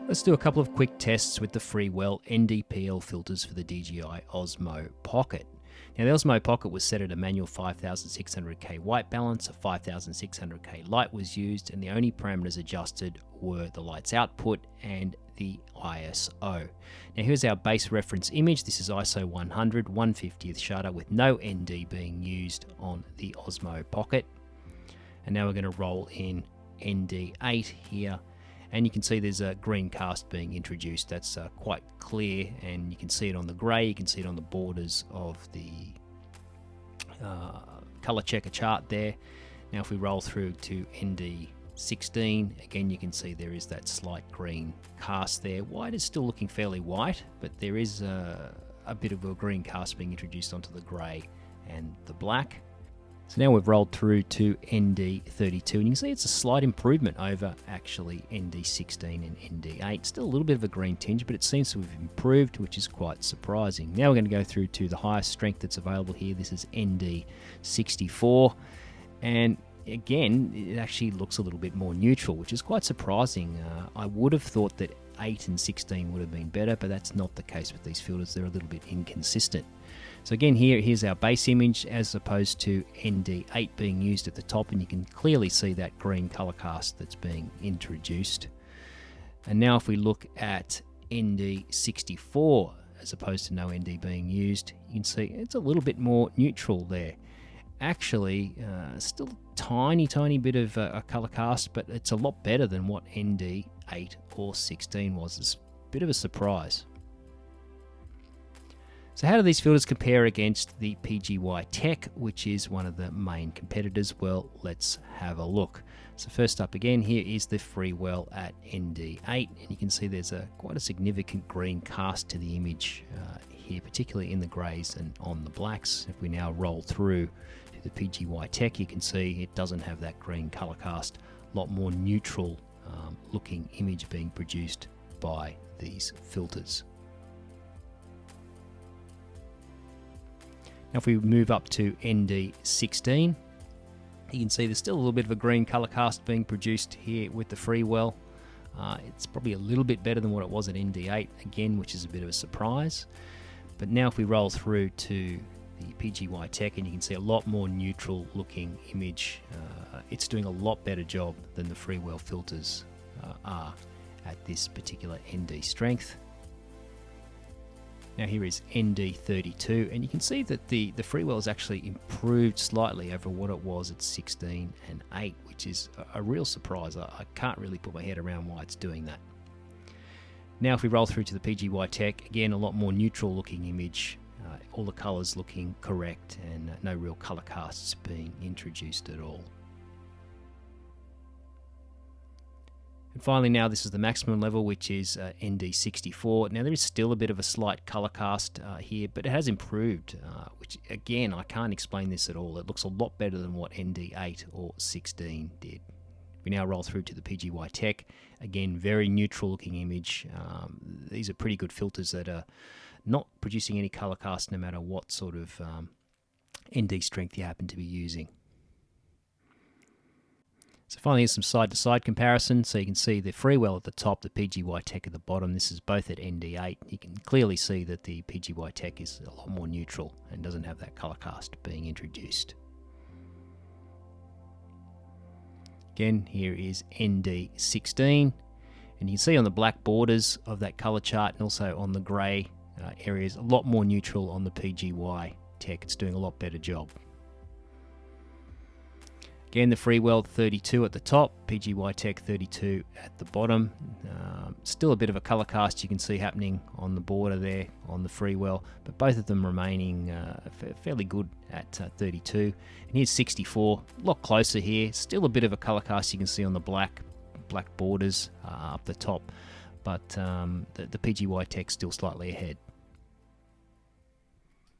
Let's do a couple of quick tests with the Freewell ND PL filters for the DJI OSMO Pocket. Now the OSMO Pocket was set at a manual 5600K white balance, a 5600K light was used, and the only parameters adjusted were the light's output and the ISO. Now here's our base reference image. This is ISO 100, 1/50th shutter with no ND being used on the OSMO Pocket. And now we're going to roll in ND8 here. And you can see there's a green cast being introduced. That's quite clear, and you can see it on the grey, you can see it on the borders of the color checker chart there. Now if we roll through to ND16, again you can see there is that slight green cast there. White is still looking fairly white, but there is a bit of a green cast being introduced onto the grey and the black. So now we've rolled through to ND32, and you can see it's a slight improvement over actually ND16 and ND8. Still a little bit of a green tinge, but it seems to have improved, which is quite surprising. Now we're going to go through to the highest strength that's available here. This is ND64, and again, it actually looks a little bit more neutral, which is quite surprising. I would have thought that 8 and 16 would have been better, but that's not the case with these filters. They're a little bit inconsistent. So again, here's our base image as opposed to ND8 being used at the top, and you can clearly see that green color cast that's being introduced. And now if we look at ND64 as opposed to no ND being used, you can see it's a little bit more neutral there. Actually, still a tiny bit of a color cast, but it's a lot better than what ND8 or 16 was. It's a bit of a surprise. So how do these filters compare against the PGYTECH, which is one of the main competitors? Well, let's have a look. So first up again, here is the Freewell at ND8, and you can see there's quite a significant green cast to the image here, particularly in the greys and on the blacks. If we now roll through to the PGYTECH, you can see it doesn't have that green color cast. A lot more neutral looking image being produced by these filters. Now if we move up to ND16, you can see there's still a little bit of a green color cast being produced here with the Freewell. It's probably a little bit better than what it was at ND8, again, which is a bit of a surprise. But now if we roll through to the PGYTECH, and you can see a lot more neutral looking image, it's doing a lot better job than the Freewell filters are at this particular ND strength. Now here is ND32, and you can see that the Freewell has actually improved slightly over what it was at 16 and 8, which is a real surprise. I can't really put my head around why it's doing that. Now if we roll through to the PGYTECH, again a lot more neutral looking image, all the colours looking correct, and no real colour casts being introduced at all. And finally now this is the maximum level, which is ND64. Now there is still a bit of a slight color cast here, but it has improved, which again, I can't explain this at all. It looks a lot better than what ND8 or 16 did. We now roll through to the PGYTECH. Again, very neutral looking image. These are pretty good filters that are not producing any color cast no matter what sort of ND strength you happen to be using. So finally, here's some side-to-side comparison. So you can see the Freewell at the top, the PGYTECH at the bottom. This is both at ND8. You can clearly see that the PGYTECH is a lot more neutral and doesn't have that color cast being introduced. Again, here is ND16. And you can see on the black borders of that color chart and also on the grey areas, a lot more neutral on the PGYTECH. It's doing a lot better job. Again, the Freewell 32 at the top, PGYTECH 32 at the bottom. Still a bit of a color cast you can see happening on the border there on the Freewell, but both of them remaining fairly good at 32. And here's 64, a lot closer here. Still a bit of a color cast you can see on the black borders up the top, but the PGYTECH still slightly ahead.